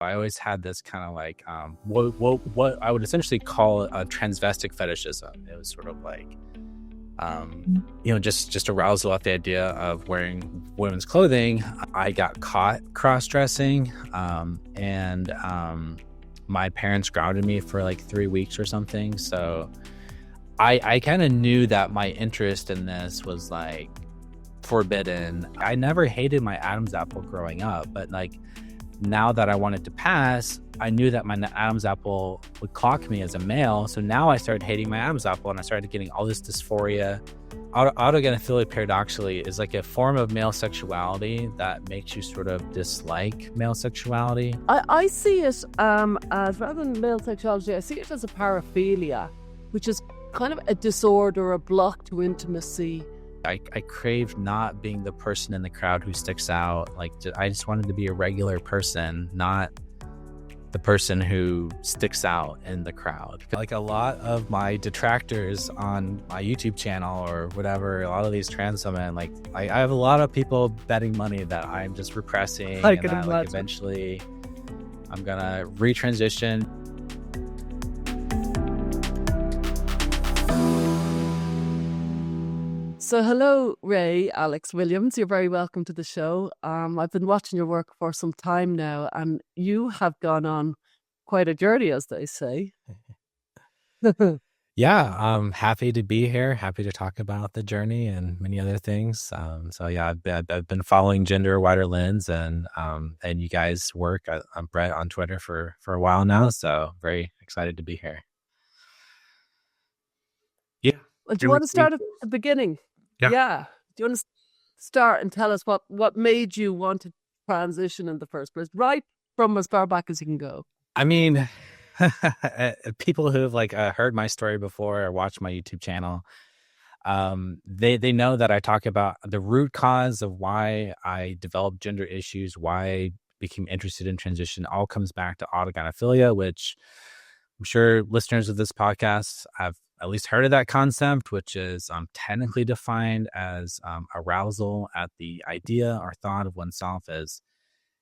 I always had this kind of like what I would essentially call a transvestic fetishism. It was sort of like just arousal at the idea of wearing women's clothing. I got caught cross-dressing, and my parents grounded me for like 3 weeks or something. So I kind of knew that my interest in this was like forbidden. I never hated my Adam's apple growing up, but like now that I wanted to pass, I knew that my Adam's apple would clock me as a male. So now I started hating my Adam's apple and I started getting all this dysphoria. Autogynephilia, paradoxically, is like a form of male sexuality that makes you sort of dislike male sexuality. I see it as, rather than male sexuality, I see it as a paraphilia, which is kind of a disorder, a block to intimacy. I craved not being the person in the crowd who sticks out. Like, I just wanted to be a regular person, not the person who sticks out in the crowd. Like a lot of my detractors on my YouTube channel or whatever, a lot of these trans women, like I have a lot of people betting money that I'm just repressing. I can imagine. Like eventually I'm gonna retransition. So hello, Ray, Alex Williams. You're very welcome to the show. I've been watching your work for some time now, and you have gone on quite a journey, as they say. Yeah, I'm happy to be here. Happy to talk about the journey and many other things. So yeah, I've been following Gender Wider Lens and you guys' work. I'm Brett on Twitter for a while now, so very excited to be here. Yeah. Well, do you want to start at the beginning? Yeah. Do you want to start and tell us what made you want to transition in the first place, right from as far back as you can go? I mean, people who've like heard my story before or watched my YouTube channel, they know that I talk about the root cause of why I developed gender issues, why I became interested in transition. All comes back to autogynephilia, which I'm sure listeners of this podcast have at least heard of that concept, which is technically defined as arousal at the idea or thought of oneself as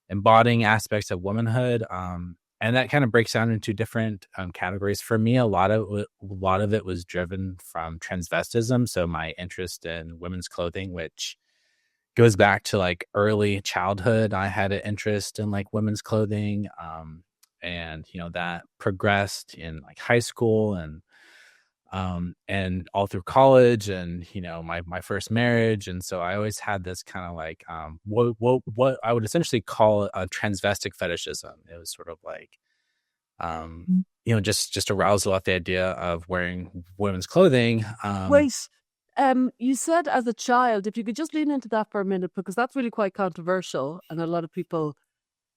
embodying aspects of womanhood. And that kind of breaks down into different categories. For me, a lot of it was driven from transvestism. So my interest in women's clothing, which goes back to like early childhood. I had an interest in like women's clothing. And, that progressed in like high school and all through college and, my first marriage. And so I always had this kind of like, what I would essentially call a transvestic fetishism. It was sort of like, just arousal at the idea of wearing women's clothing. Wait, you said as a child, if you could just lean into that for a minute, because that's really quite controversial and a lot of people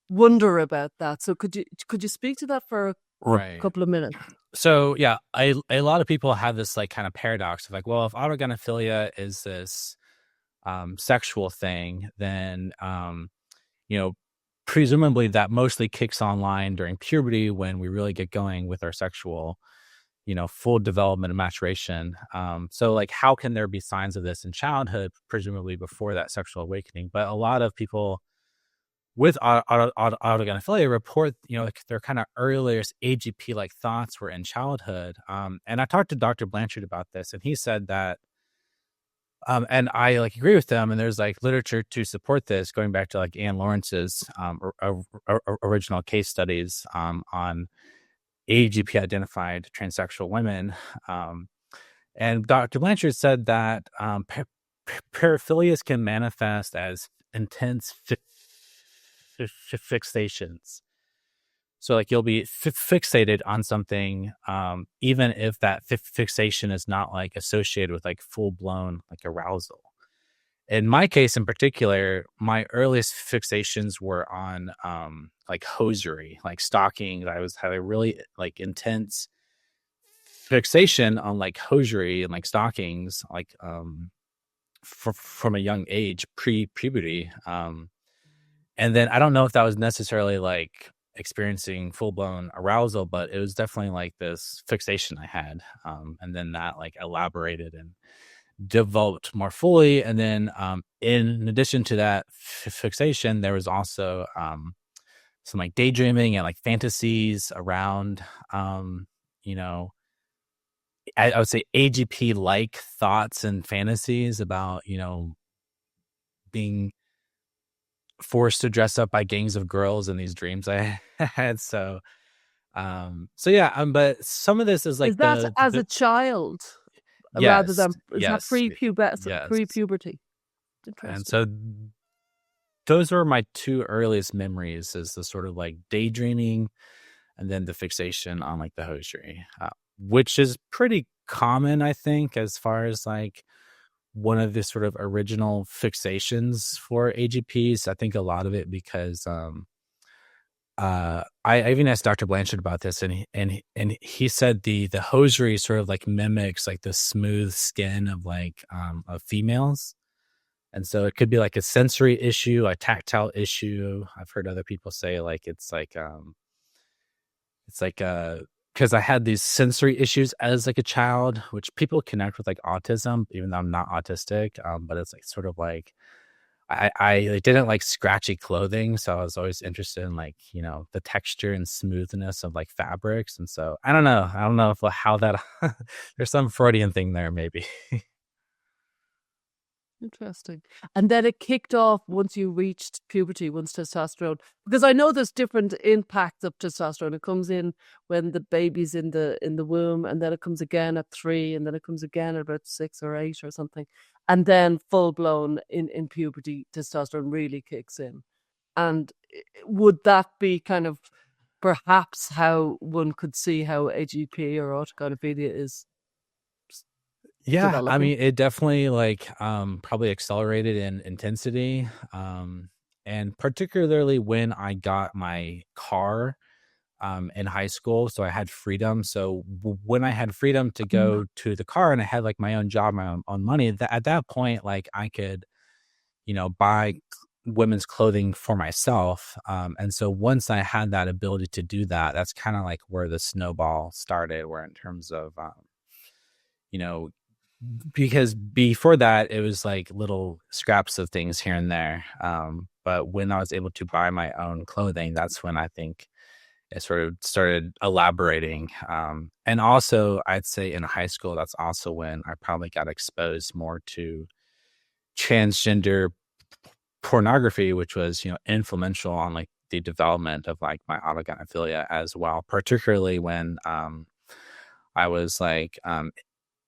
wonder about that. So could you speak to that for a couple of minutes? So yeah, a lot of people have this like kind of paradox of like, well, if autogynephilia is this sexual thing, then presumably that mostly kicks online during puberty when we really get going with our sexual, full development and maturation. So like, how can there be signs of this in childhood, presumably before that sexual awakening? But a lot of people with autogynephilia report, their kind of earliest AGP like thoughts were in childhood. And I talked to Dr. Blanchard about this, and he said that, and I like agree with them. And there's like literature to support this, going back to like Anne Lawrence's original case studies on AGP identified transsexual women. And Dr. Blanchard said that paraphilias can manifest as intense fixations. So like you'll be fixated on something, even if that fixation is not like associated with like full blown like arousal. In my case in particular, my earliest fixations were on like hosiery, like stockings. I had a really like intense fixation on like hosiery and like stockings, like from a young age, pre-puberty. And then I don't know if that was necessarily like experiencing full blown arousal, but it was definitely like this fixation I had. And then that like elaborated and developed more fully. And then in addition to that fixation, there was also some like daydreaming and like fantasies around, you know, I would say AGP like thoughts and fantasies about, being forced to dress up by gangs of girls in these dreams I had. So yeah, but some of this is Is like that as a child rather yes, than, is that yes, yes. pre-puberty? And Interesting. so those are my two earliest memories, is the sort of like daydreaming and then the fixation on like the hosiery, which is pretty common, I think, as far as like one of the sort of original fixations for AGPs. I think a lot of it because I even asked Dr. Blanchard about this, and he said the hosiery sort of like mimics like the smooth skin of like of females. And so it could be like a sensory issue, a tactile issue. I've heard other people say like it's like because I had these sensory issues as like a child, which people connect with like autism, even though I'm not autistic. But it's like sort of like I didn't like scratchy clothing, so I was always interested in like the texture and smoothness of like fabrics. And so I don't know if how that there's some Freudian thing there maybe. Interesting. And then it kicked off once you reached puberty, once testosterone, because I know there's different impacts of testosterone. It comes in when the baby's in the womb, and then it comes again at 3, and then it comes again at about 6 or 8 or something. And then full blown in puberty, testosterone really kicks in. And would that be kind of perhaps how one could see how AGP or autogynephilia is Yeah, I developing? mean, it definitely like probably accelerated in intensity. And particularly when I got my car in high school, so I had freedom. So when I had freedom to go to the car and I had like my own job, my own money, at that point, like I could, buy women's clothing for myself. And so once I had that ability to do that, that's kind of like where the snowball started, where in terms of, you know, because before that it was like little scraps of things here and there. But when I was able to buy my own clothing, that's when I think it sort of started elaborating. And also I'd say in high school, that's also when I probably got exposed more to transgender pornography, which was, influential on like the development of like my autogynephilia as well, particularly when I was like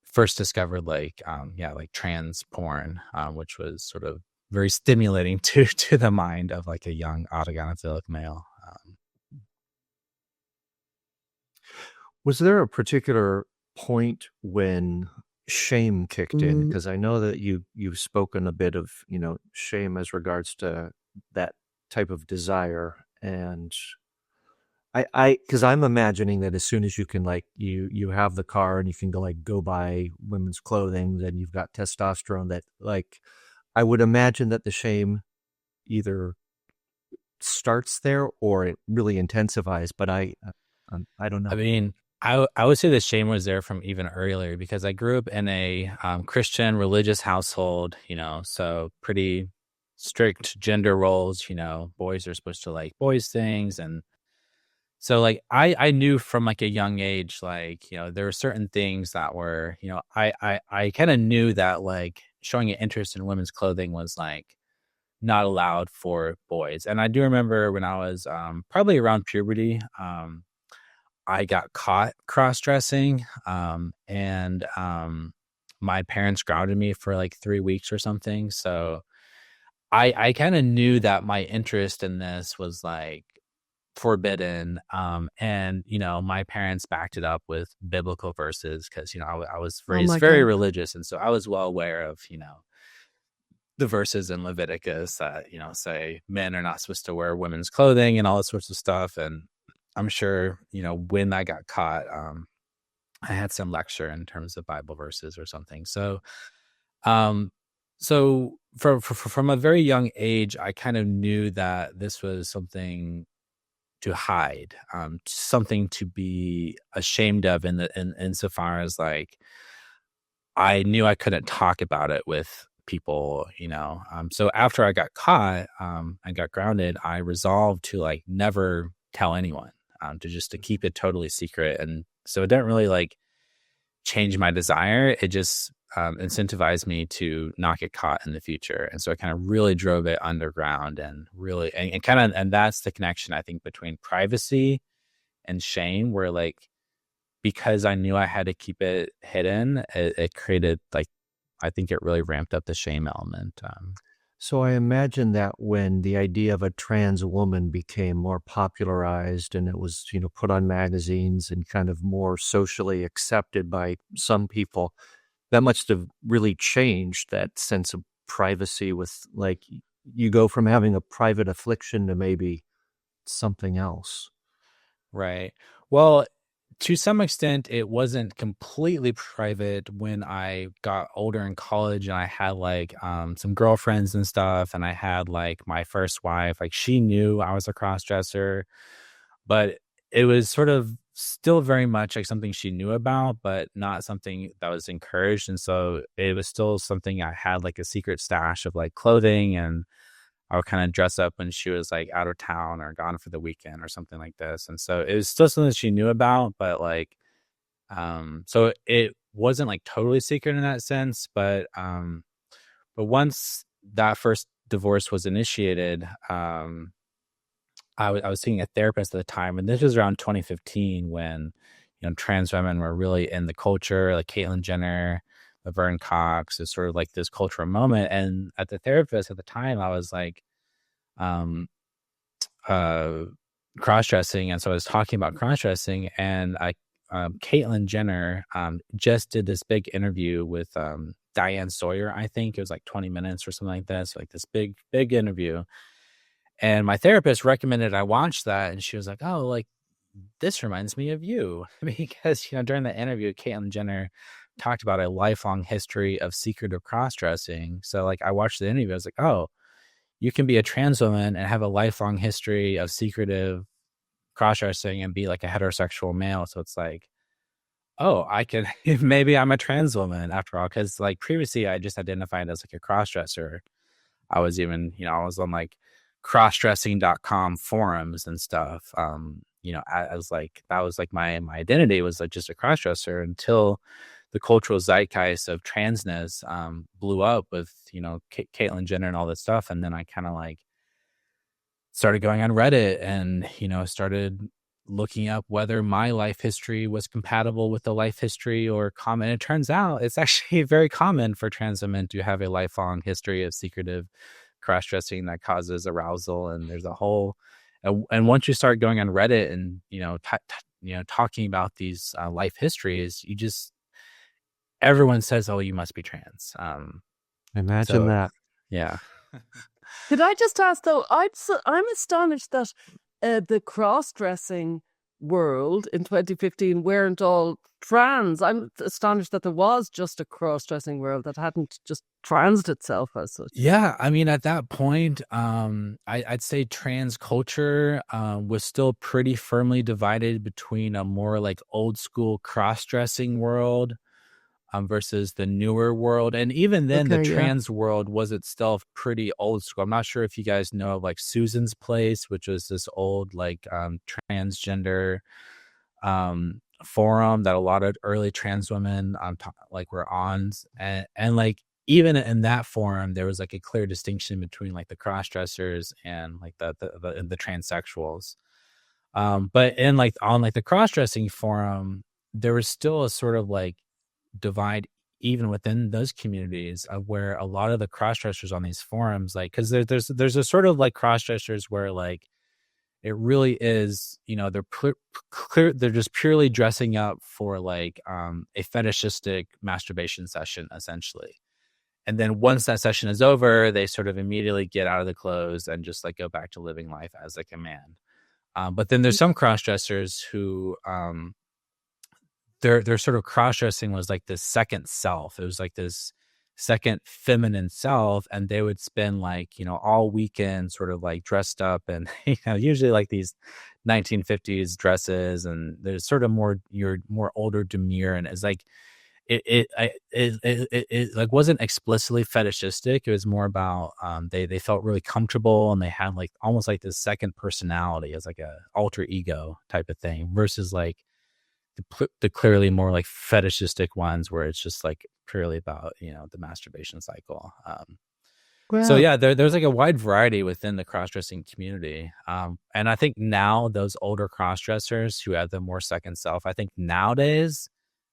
first discovered like like trans porn, which was sort of very stimulating to the mind of like a young autogynephilic male. Was there a particular point when shame kicked in? Because I know that you've spoken a bit of shame as regards to that type of desire, and I because I'm imagining that as soon as you can like you have the car and you can go buy women's clothing, then you've got testosterone. That like I would imagine that the shame either starts there or it really intensifies. But I don't I know. mean, I would say the shame was there from even earlier because I grew up in a Christian religious household, so pretty strict gender roles. Boys are supposed to like boys things, and so like I knew from like a young age, like there were certain things that were, I kind of knew that like showing an interest in women's clothing was like not allowed for boys. And I do remember when I was probably around puberty, I got caught cross-dressing, and my parents grounded me for like 3 weeks or something. So I kind of knew that my interest in this was like forbidden. And my parents backed it up with biblical verses because I was Oh raised my very God. religious, and so I was well aware of the verses in Leviticus that say men are not supposed to wear women's clothing and all that sorts of stuff. And I'm sure when I got caught, I had some lecture in terms of Bible verses or something. So um so from a very young age, I kind of knew that this was something to hide, something to be ashamed of insofar as like I knew I couldn't talk about it with people, so after I got caught, and got grounded, I resolved to like never tell anyone, to keep it totally secret. And so it didn't really like change my desire. It just incentivized me to not get caught in the future. And so I kind of really drove it underground, and really, and that's the connection, I think, between privacy and shame, where like, because I knew I had to keep it hidden, it created like, I think it really ramped up the shame element. So I imagine that when the idea of a trans woman became more popularized and it was, put on magazines and kind of more socially accepted by some people, that must have really changed that sense of privacy. With like, you go from having a private affliction to maybe something else. Right. Well, to some extent, it wasn't completely private when I got older in college, and I had like some girlfriends and stuff, and I had like my first wife. Like, she knew I was a crossdresser, but it was sort of still very much like something she knew about, but not something that was encouraged. And so it was still something I had like a secret stash of like clothing, and I would kind of dress up when she was like out of town or gone for the weekend or something like this. And so it was still something that she knew about, but like, so it wasn't like totally secret in that sense. But once that first divorce was initiated, I was seeing a therapist at the time, and this was around 2015 when, trans women were really in the culture, like Caitlyn Jenner, Laverne Cox. Is sort of like this cultural moment. And at the therapist at the time, I was like, cross-dressing. And so I was talking about cross-dressing, and Caitlyn Jenner, just did this big interview with, Diane Sawyer. I think it was like 20 minutes or something like that. So like this big interview. And my therapist recommended I watch that. And she was like, oh, like, this reminds me of you. Because, during the interview, Caitlyn Jenner talked about a lifelong history of secretive cross-dressing. So like, I watched the interview. I was like, oh, you can be a trans woman and have a lifelong history of secretive cross-dressing and be like a heterosexual male. So it's like, oh, I can, maybe I'm a trans woman after all. Cause like previously I just identified as like a cross-dresser. I was even, I was on like crossdressing.com forums and stuff. As like, that was like my identity was like just a crossdresser, until the cultural zeitgeist of transness blew up with, Caitlyn Jenner and all this stuff. And then I kind of like started going on Reddit and, started looking up whether my life history was compatible with the life history or common. It turns out it's actually very common for trans women to have a lifelong history of secretive cross-dressing that causes arousal. And there's a whole, and once you start going on Reddit and, talking about these life histories, everyone says, oh, you must be trans. Imagine that. Yeah. Could I just ask though, I'm astonished that the cross-dressing world in 2015 weren't all trans. I'm astonished that there was just a cross-dressing world that hadn't just transed itself as such. Yeah, I mean, at that point, I'd say trans culture was still pretty firmly divided between a more like old school cross-dressing world versus the newer world. And even then, the trans world was itself pretty old school. I'm not sure if you guys know of like Susan's Place, which was this old like transgender forum that a lot of early trans women were on. And like, even in that forum, there was like a clear distinction between like the cross-dressers and like the transsexuals. But in like on like the cross-dressing forum, there was still a sort of like divide even within those communities of where a lot of the cross-dressers on these forums, like, because there's a sort of like cross-dressers where like it really is, they're just purely dressing up for like a fetishistic masturbation session essentially. And then once that session is over, they sort of immediately get out of the clothes and just like go back to living life as like a man. But then there's some cross-dressers who their sort of cross-dressing was like this second self. It was like this second feminine self, and they would spend like, all weekend sort of like dressed up and, usually like these 1950s dresses, and there's sort of more older demure, and it's like, it like wasn't explicitly fetishistic. It was more about they felt really comfortable, and they had like almost like this second personality as like a alter ego type of thing, versus like the clearly more like fetishistic ones where it's just like purely about, you know, the masturbation cycle. So Well, yeah, there's like a wide variety within the cross-dressing community. And I think now those older cross-dressers who have the more second self, I think nowadays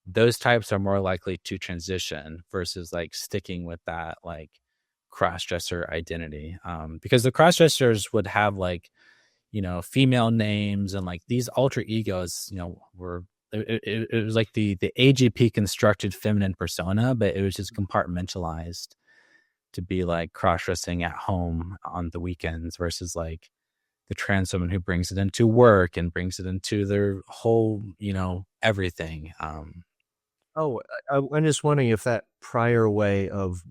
those types are more likely to transition versus like sticking with that like cross-dresser identity. Because the cross-dressers would have like, you know, female names, and like these alter egos, you know, were it was like the AGP constructed feminine persona, but it was just compartmentalized to be like cross-dressing at home on the weekends versus like the trans woman who brings it into work and brings it into their whole, you know, everything. Oh, I'm just wondering if that prior way of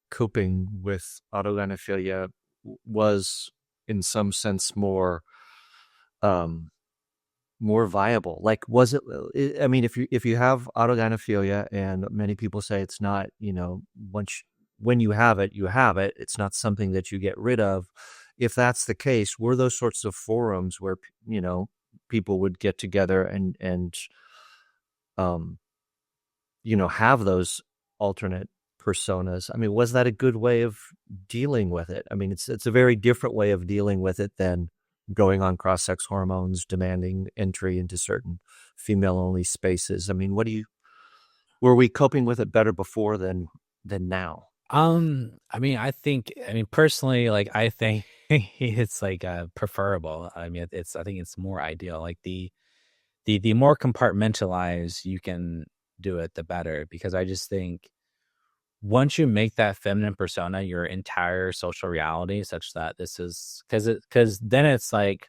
coping with autogynephilia was in some sense more more viable. Like, was it, I mean, if you have autogynephilia, and many people say it's not, you know, when you have it, it's not something that you get rid of. If that's the case, were those sorts of forums where, you know, people would get together and you know, have those alternate personas? I mean, was that a good way of dealing with it? I mean, it's a very different way of dealing with it than going on cross-sex hormones, demanding entry into certain female-only spaces. I mean, were we coping with it better before than now? I mean, I mean, personally, like, I think it's like preferable. I mean, I think it's more ideal. Like the more compartmentalized you can do it, the better, because I just think once you make that feminine persona your entire social reality, such that this is because then it's like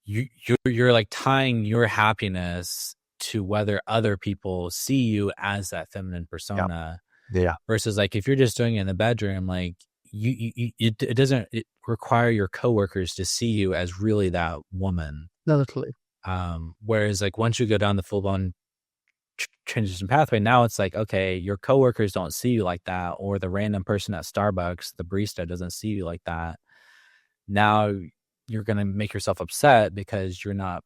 you're like tying your happiness to whether other people see you as that feminine Yeah. persona, Yeah. versus like if you're just doing it in the bedroom, like it doesn't require your coworkers to see you as really that woman. totally. Whereas like once you go down the full blown transition pathway, now it's like, okay, your coworkers don't see you like that, or the random person at Starbucks, the barista, doesn't see you like that. Now you're going to make yourself upset because you're not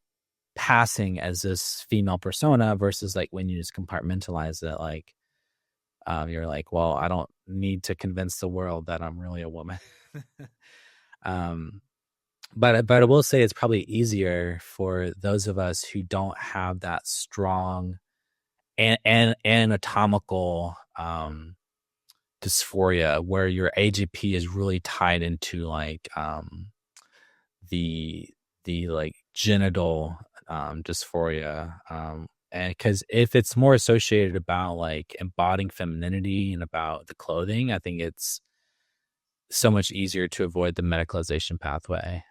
passing as this female persona, versus like when you just compartmentalize it, like you're like, well, I don't need to convince the world that I'm really a woman. um but I will say it's probably easier for those of us who don't have that strong and anatomical dysphoria, where your AGP is really tied into like the like genital dysphoria, and because if it's more associated about like embodying femininity and about the clothing, I think it's so much easier to avoid the medicalization pathway.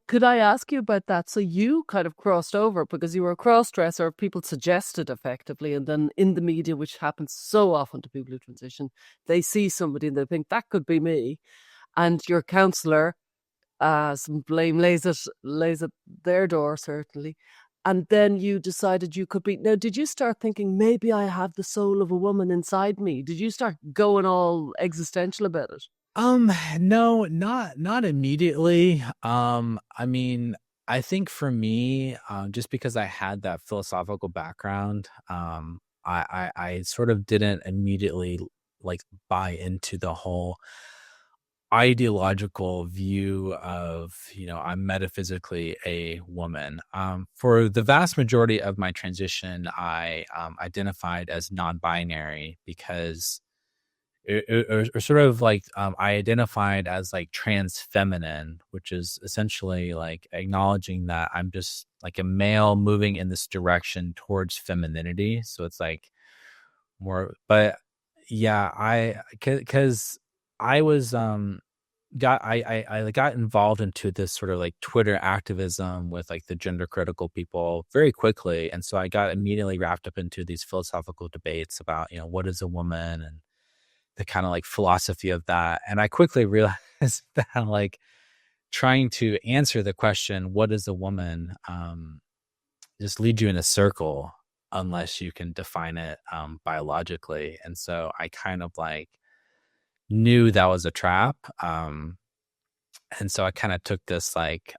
Could I ask you about that? So you kind of crossed over because you were a cross-dresser. People suggested effectively, and then in the media, which happens so often to people who transition, they see somebody and they think that could be me, and your counsellor, some blame lays at their door certainly, and then you decided you could be. Now, did you start thinking maybe I have the soul of a woman inside me? Did you start going all existential about it? No, not immediately. I mean, I think for me, just because I had that philosophical background, I sort of didn't immediately like buy into the whole ideological view of, you know, I'm metaphysically a woman. For the vast majority of my transition, I identified as non-binary because or sort of like I identified as like trans feminine, which is essentially like acknowledging that I'm just like a male moving in this direction towards femininity. So it's like more, but yeah, because I was I got involved into this sort of like Twitter activism with like the gender critical people very quickly, and so I got immediately wrapped up into these philosophical debates about, you know, what is a woman, and the kind of like philosophy of that. And I quickly realized that like trying to answer the question, what is a woman, just leads you in a circle. unless you can define it biologically. And so I kind of like knew that was a trap. And so I kind of took this like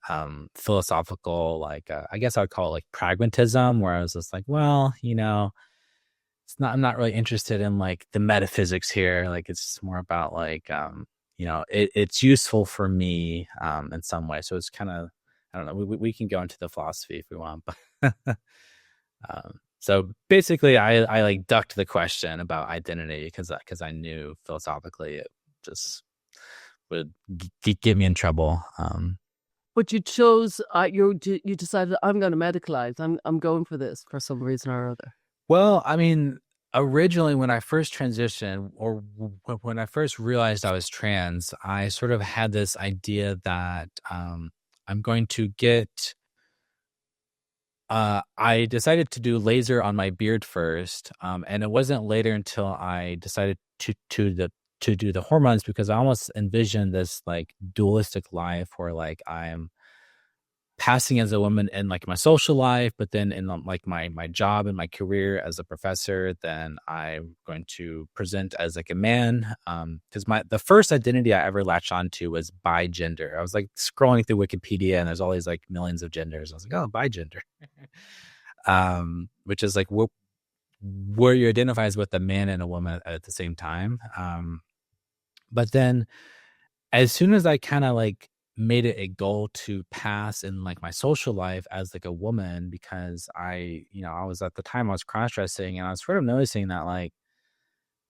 philosophical, like I guess I would call it like pragmatism, where I was just like, well, it's not, I'm not really interested in like the metaphysics here. Like it's just more about like, it's useful for me in some way. So it's kind of, I don't know, we can go into the philosophy if we want, but so basically I like ducked the question about identity because I knew philosophically it just would get me in trouble. But you chose, you decided, I'm going to medicalize. I'm going for this for some reason or other. Well, I mean, originally when I first transitioned, or when I first realized I was trans, I sort of had this idea that I'm going to get. I decided to do laser on my beard first, and it wasn't later until I decided to do the hormones, because I almost envisioned this like dualistic life where like I'm passing as a woman in like my social life, but then in like my job and my career as a professor, then I'm going to present as like a man. Because the first identity I ever latched onto was bi-gender. I was like scrolling through Wikipedia and there's all these like millions of genders. I was like, oh, bi-gender. Which is like where you identify as with a man and a woman at the same time. But then as soon as I kind of like made it a goal to pass in like my social life as like a woman, because I was at the time I was cross-dressing, and I was sort of noticing that like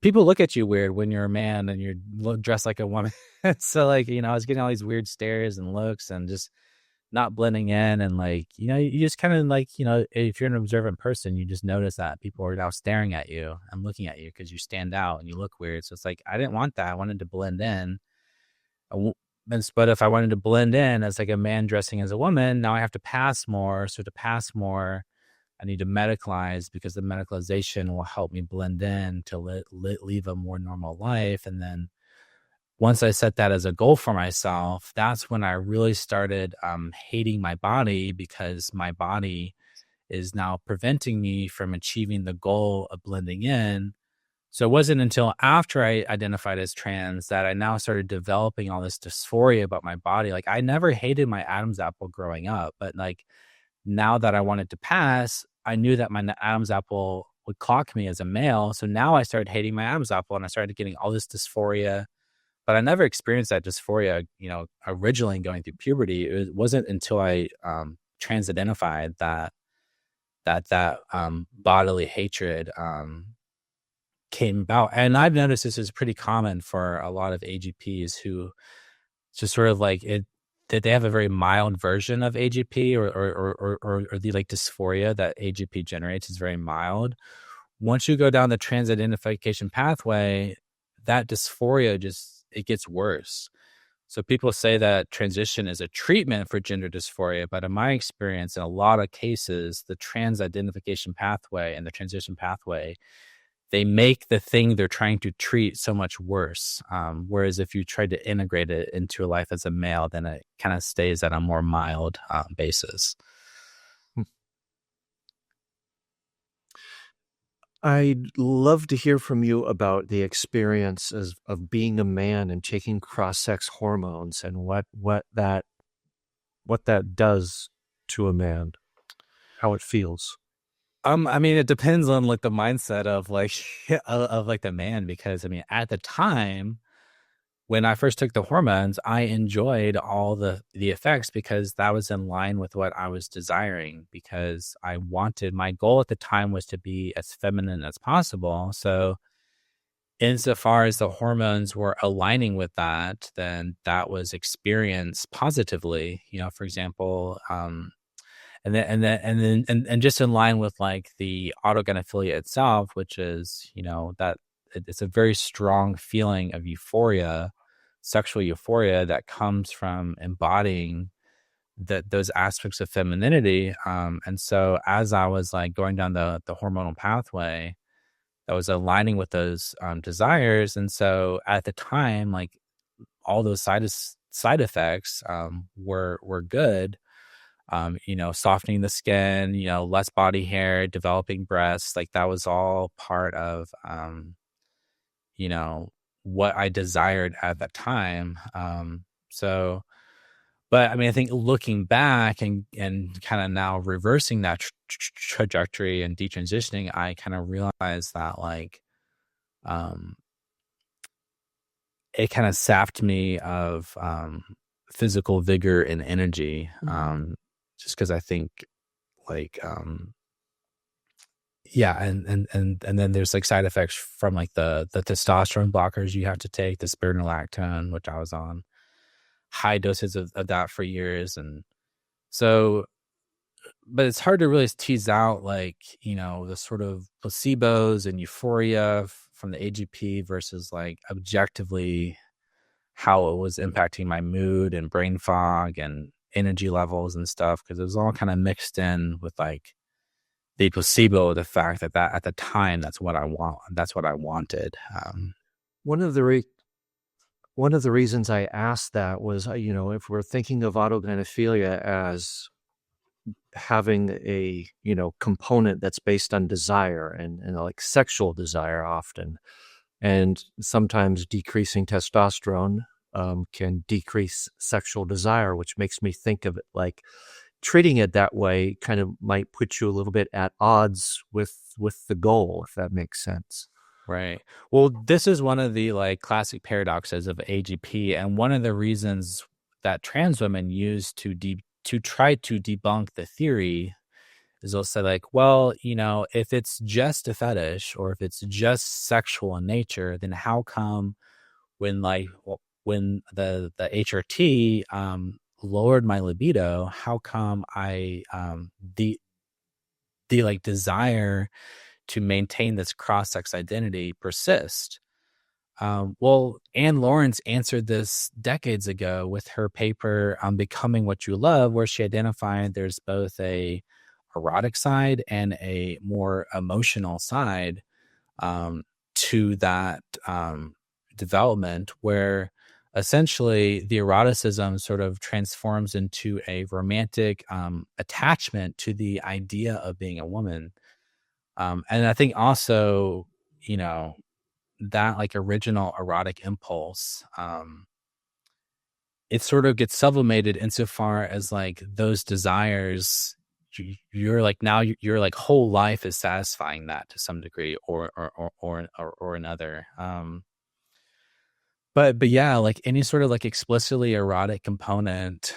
people look at you weird when you're a man and you're dressed like a woman. So like, I was getting all these weird stares and looks and just not blending in. And like, you just kind of like, if you're an observant person, you just notice that people are now staring at you and looking at you because you stand out and you look weird. So it's like, I didn't want that. I wanted to blend in. But if I wanted to blend in as like a man dressing as a woman, now I have to pass more. So to pass more, I need to medicalize, because the medicalization will help me blend in to live a more normal life. And then once I set that as a goal for myself, that's when I really started hating my body, because my body is now preventing me from achieving the goal of blending in. So it wasn't until after I identified as trans that I now started developing all this dysphoria about my body. Like I never hated my Adam's apple growing up, but like now that I wanted to pass, I knew that my Adam's apple would clock me as a male. So now I started hating my Adam's apple and I started getting all this dysphoria. But I never experienced that dysphoria, originally going through puberty. It wasn't until I trans identified that bodily hatred came about. And I've noticed this is pretty common for a lot of AGPs who just sort of like it, that they have a very mild version of AGP, or the like dysphoria that AGP generates is very mild. Once you go down the trans identification pathway, that dysphoria it gets worse. So people say that transition is a treatment for gender dysphoria, but in my experience, in a lot of cases, the trans identification pathway and the transition pathway, they make the thing they're trying to treat so much worse. Whereas if you try to integrate it into a life as a male, then it kind of stays at a more mild basis. I'd love to hear from you about the experience of being a man and taking cross-sex hormones and what that does to a man, how it feels. I mean, it depends on like the mindset of like of like the man, because I mean, at the time when I first took the hormones, I enjoyed all the effects because that was in line with what I was desiring, because my goal at the time was to be as feminine as possible. So insofar as the hormones were aligning with that, then that was experienced positively, for example, and just in line with like the autogynephilia itself, which is, that it's a very strong feeling of euphoria, sexual euphoria that comes from embodying those aspects of femininity. And so as I was like going down the hormonal pathway, that was aligning with those desires. And so at the time, like all those side effects were good. softening the skin, less body hair, developing breasts. Like that was all part of, what I desired at that time. So, but I mean, I think looking back and kind of now reversing that trajectory and detransitioning, I kind of realized that like, it kind of sapped me of physical vigor and energy, just because I think like yeah, and then there's like side effects from like the testosterone blockers you have to take, the spironolactone, which I was on high doses of that for years. And so, but it's hard to really tease out like, the sort of placebos and euphoria from the AGP versus like objectively how it was impacting my mood and brain fog and energy levels and stuff, because it was all kind of mixed in with like the placebo, the fact that at the time that's what I wanted. One of the reasons I asked that was, if we're thinking of autogynephilia as having a component that's based on desire and like sexual desire often, and sometimes decreasing testosterone can decrease sexual desire, which makes me think of it like treating it that way kind of might put you a little bit at odds with the goal, if that makes sense. Right. Well, this is one of the like classic paradoxes of AGP, and one of the reasons that trans women use to try to debunk the theory is they'll say like, well, if it's just a fetish or if it's just sexual in nature, then how come when the HRT lowered my libido, how come I the like desire to maintain this cross-sex identity persist? Well, Anne Lawrence answered this decades ago with her paper on Becoming What You Love, where she identified there's both a erotic side and a more emotional side to that development, where essentially the eroticism sort of transforms into a romantic attachment to the idea of being a woman. And I think also, that like original erotic impulse, it sort of gets sublimated insofar as like those desires, you're like now your like whole life is satisfying that to some degree or another. But yeah, like any sort of like explicitly erotic component,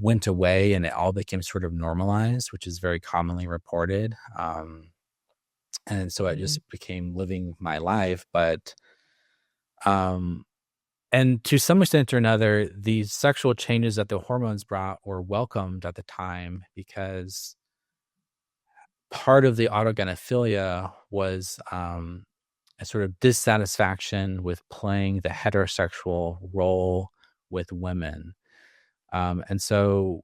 went away and it all became sort of normalized, which is very commonly reported. And so I just became living my life. But, and to some extent or another, these sexual changes that the hormones brought were welcomed at the time, because part of the autogynephilia was a sort of dissatisfaction with playing the heterosexual role with women. And so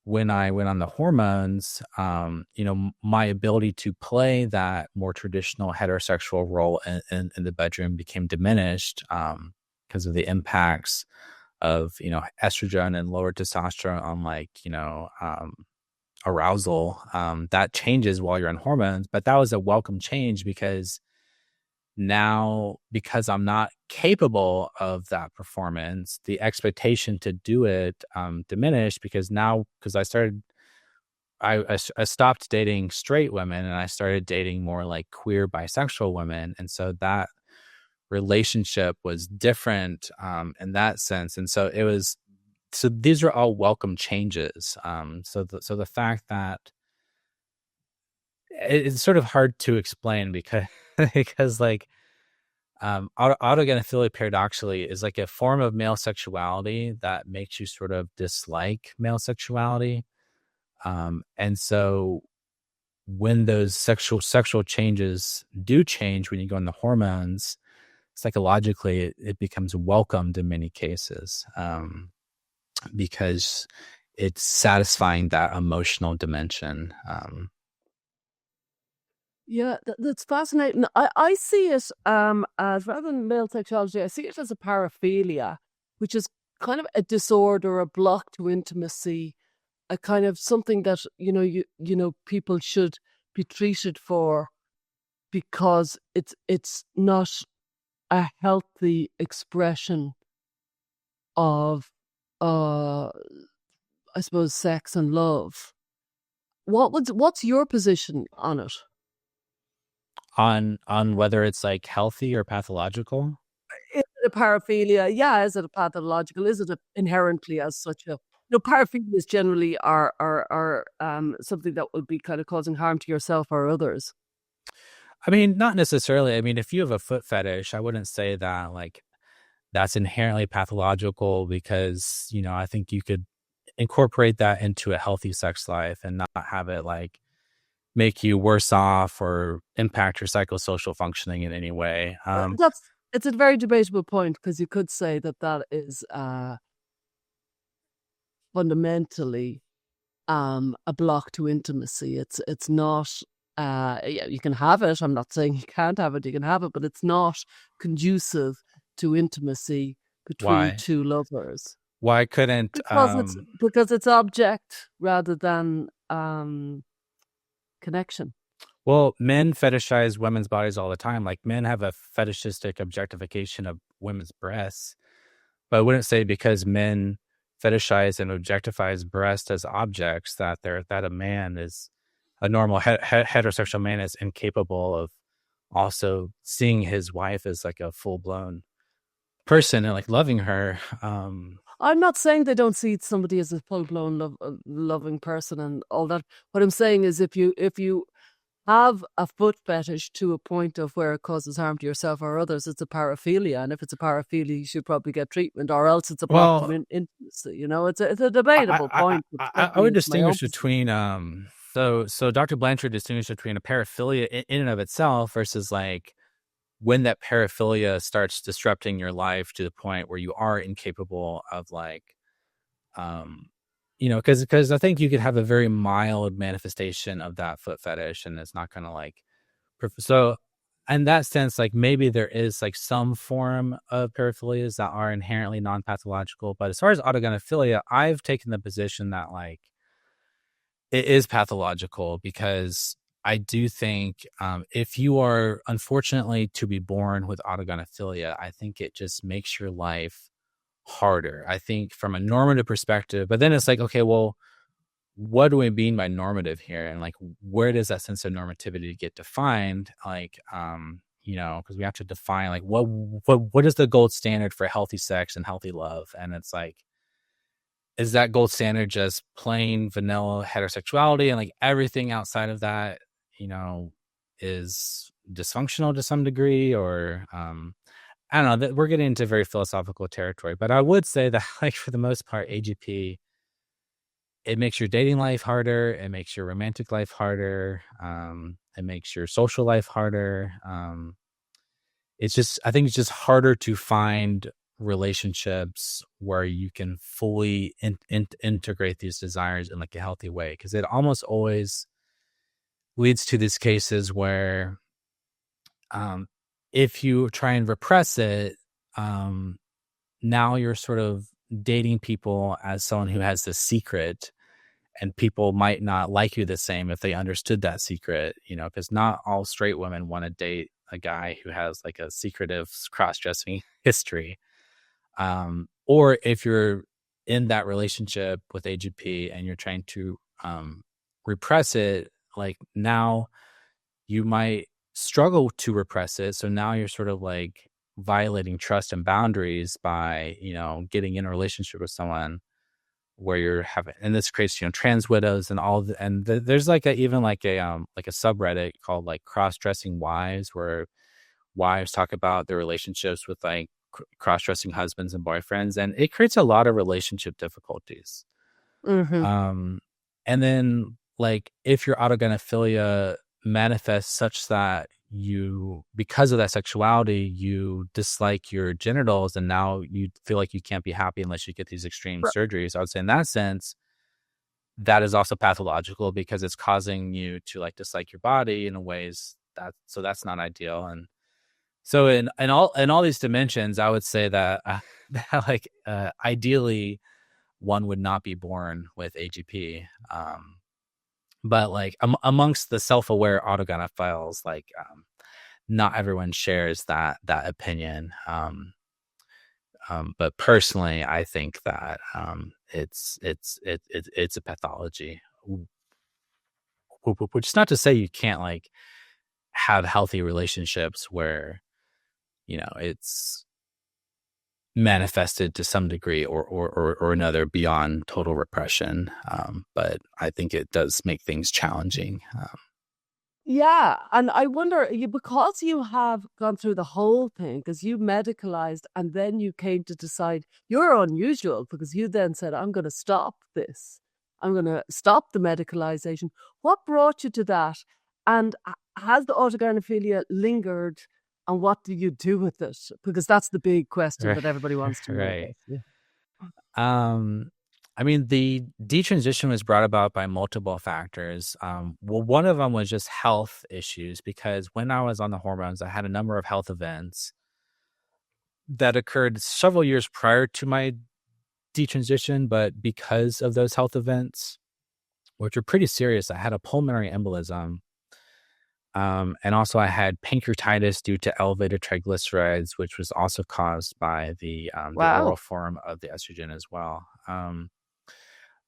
when I went on the hormones, my ability to play that more traditional heterosexual role in the bedroom became diminished because of the impacts of, estrogen and lower testosterone on like, arousal. That changes while you're on hormones, but that was a welcome change, because now, because I'm not capable of that performance, the expectation to do it diminished, because I stopped dating straight women and I started dating more like queer bisexual women. And so that relationship was different in that sense. And so these are all welcome changes. So the fact that it's sort of hard to explain, because like autogynephilia paradoxically is like a form of male sexuality that makes you sort of dislike male sexuality. And so when those sexual changes do change, when you go on the hormones, psychologically it becomes welcomed in many cases, because it's satisfying that emotional dimension. Yeah, that's fascinating. I see it as, rather than male sexuality, I see it as a paraphilia, which is kind of a disorder, a block to intimacy, a kind of something that you know people should be treated for, because it's not a healthy expression of I suppose sex and love. What's your position on it? On whether it's like healthy or pathological. Is it a paraphilia? Yeah, is it a pathological? Is it inherently as such a paraphilias generally are something that will be kind of causing harm to yourself or others. I mean, not necessarily. I mean, if you have a foot fetish, I wouldn't say that like that's inherently pathological, because, I think you could incorporate that into a healthy sex life and not have it like make you worse off or impact your psychosocial functioning in any way. It's a very debatable point, because you could say that is fundamentally a block to intimacy. It's not. Yeah, you can have it. I'm not saying you can't have it. You can have it, but it's not conducive to intimacy between Why? two lovers. Why couldn't? Because it's object rather than connection. Well, men fetishize women's bodies all the time. Like, men have a fetishistic objectification of women's breasts, but I wouldn't say because men fetishize and objectifies breasts as objects that a man is a normal heterosexual man is incapable of also seeing his wife as like a full-blown person and like loving her. I'm not saying they don't see somebody as a full-blown loving person and all that. What I'm saying is, if you have a foot fetish to a point of where it causes harm to yourself or others, it's a paraphilia. And if it's a paraphilia, you should probably get treatment, or else it's a block to intimacy. It's a debatable point. I would distinguish between so Dr. Blanchard distinguished between a paraphilia in and of itself versus like when that paraphilia starts disrupting your life to the point where you are incapable of like because I think you could have a very mild manifestation of that foot fetish and it's not going to like so in that sense, like maybe there is like some form of paraphilias that are inherently non-pathological, but as far as autogynephilia, I've taken the position that like it is pathological, because I do think if you are unfortunately to be born with autogynephilia, I think it just makes your life harder. I think from a normative perspective, but then it's like, okay, well, what do we mean by normative here? And like, where does that sense of normativity get defined? Like, because we have to define like what is the gold standard for healthy sex and healthy love? And it's like, is that gold standard just plain vanilla heterosexuality, and like everything outside of that, is dysfunctional to some degree? Or I don't know, that we're getting into very philosophical territory, but I would say that like for the most part, AGP, it makes your dating life harder. It makes your romantic life harder. It makes your social life harder. I think it's just harder to find relationships where you can fully integrate these desires in like a healthy way, because it almost always leads to these cases where if you try and repress it, now you're sort of dating people as someone who has this secret, and people might not like you the same if they understood that secret, because not all straight women want to date a guy who has like a secretive cross-dressing history. Or if you're in that relationship with AGP and you're trying to repress it, like now you might struggle to repress it. So now you're sort of like violating trust and boundaries by, getting in a relationship with someone where you're having, and this creates, trans widows and all, there's like even like a subreddit called like Crossdressing Wives, where wives talk about their relationships with like cross-dressing husbands and boyfriends, and it creates a lot of relationship difficulties. Mm-hmm. And then like if your autogynephilia manifests such that you, because of that sexuality, you dislike your genitals, and now you feel like you can't be happy unless you get these extreme surgeries, I would say in that sense, that is also pathological, because it's causing you to like dislike your body in a ways that's not ideal. And so in all these dimensions, I would say that, ideally one would not be born with AGP. But like amongst the self-aware autogynephiles, like not everyone shares that opinion. But personally, I think that it's a pathology. Which is not to say you can't like have healthy relationships where, you know, it's manifested to some degree or another beyond total repression. But I think it does make things challenging. Yeah, and I wonder, because you have gone through the whole thing, because you medicalized and then you came to decide you're unusual because you then said, I'm going to stop this. I'm going to stop the medicalization. What brought you to that? And has the autogynephilia lingered? And what do you do with it? Because that's the big question that everybody wants to know. Right. Yeah. I mean, the detransition was brought about by multiple factors. Well, one of them was just health issues, because when I was on the hormones, I had a number of health events that occurred several years prior to my detransition. But because of those health events, which were pretty serious, I had a pulmonary embolism. And also I had pancreatitis due to elevated triglycerides, which was also caused by the oral form of the estrogen as well.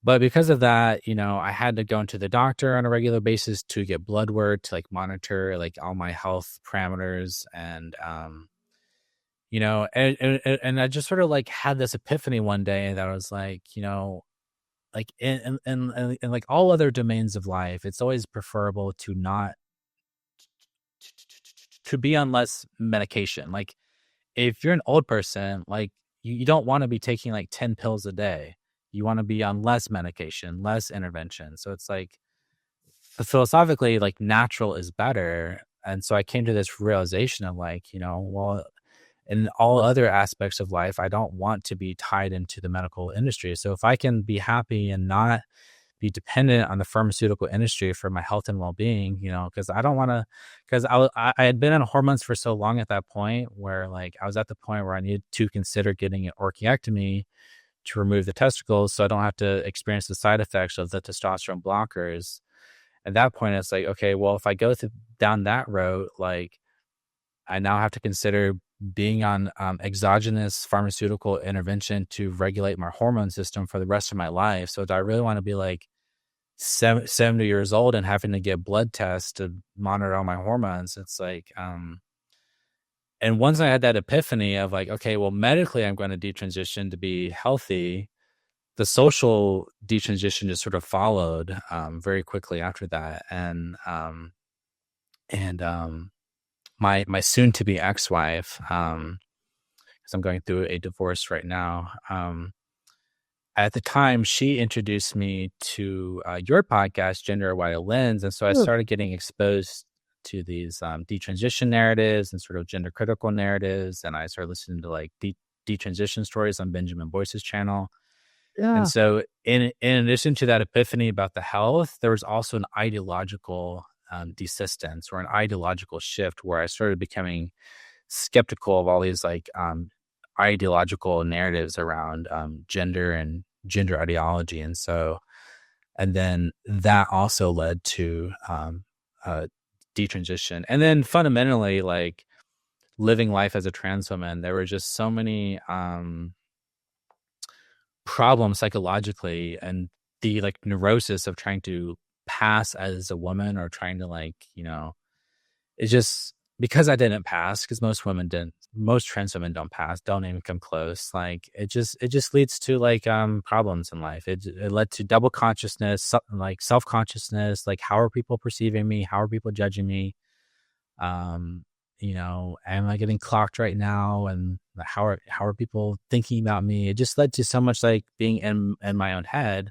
But because of that, you know, I had to go into the doctor on a regular basis to get blood work to like monitor like all my health parameters. And, you know, and I just sort of like had this epiphany one day that I was like, you know, like in like all other domains of life, it's always preferable to not to be on less medication. Like if you're an old person, like you don't want to be taking like 10 pills a day. You want to be on less medication, less intervention. So it's like philosophically, like natural is better. And so I came to this realization of like, you know, well, in all other aspects of life, I don't want to be tied into the medical industry. So if I can be happy and not be dependent on the pharmaceutical industry for my health and well-being, you know, because I don't want to, because I had been on hormones for so long at that point where like I was at the point where I needed to consider getting an orchiectomy to remove the testicles so I don't have to experience the side effects of the testosterone blockers. At that point, it's like, okay, well, if I go down that road, like I now have to consider being on exogenous pharmaceutical intervention to regulate my hormone system for the rest of my life. So do I really want to be like 70 years old and having to get blood tests to monitor all my hormones? It's like, and once I had that epiphany of like, okay, well, medically I'm going to detransition to be healthy, the social detransition just sort of followed very quickly after that. And my soon to be ex-wife, because I'm going through a divorce right now. At the time, she introduced me to your podcast, Gender Wide Lens. And so I started getting exposed to these detransition narratives and sort of gender critical narratives. And I started listening to like detransition stories on Benjamin Boyce's channel. Yeah. And so in addition to that epiphany about the health, there was also an ideological desistance or an ideological shift where I started becoming skeptical of all these like ideological narratives around gender and gender ideology. And so, and then that also led to detransition. And then fundamentally, like living life as a trans woman, there were just so many problems psychologically, and the like neurosis of trying to pass as a woman or trying to like, you know, it's just because I didn't pass, because most trans women don't pass, don't even come close. Like it just leads to like problems in life. It led to double consciousness, like self-consciousness, like how are people perceiving me? How are people judging me? You know, am I getting clocked right now? And how are people thinking about me? It just led to so much like being in my own head.